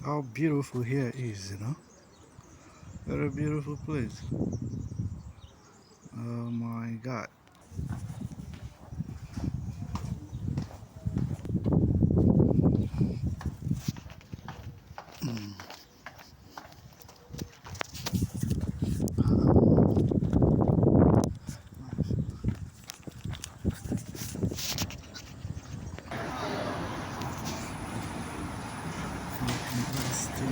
how beautiful here is, very beautiful place. Oh my god. Let's do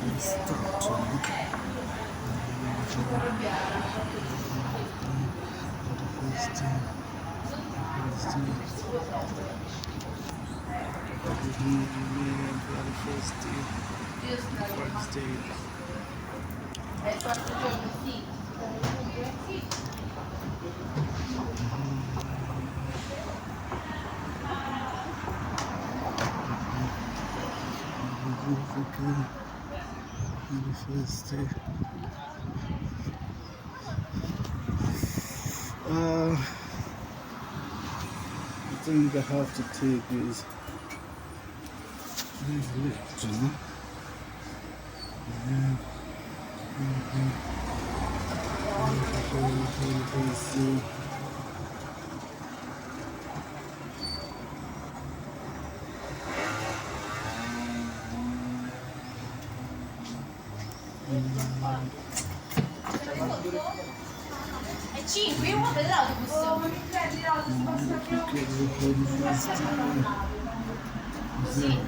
this start, I think I have to take this lift, Yeah. È 5, io ho l'autobus. Sì.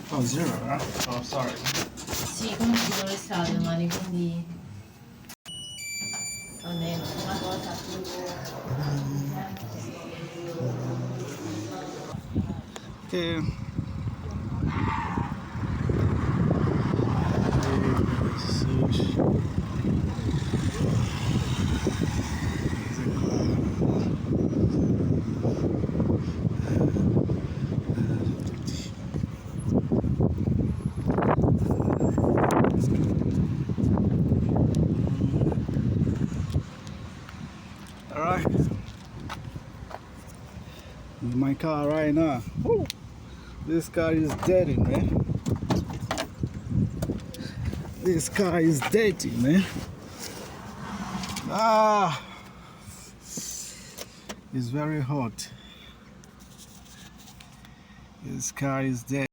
Oh, zero, huh? Oh, sorry. Sì, comunque sono le strade domani, quindi almeno una cosa più. Okay. Alright, in my car right now. Woo. This car is dirty, man. This car is dirty, man. It's very hot. This car is dirty.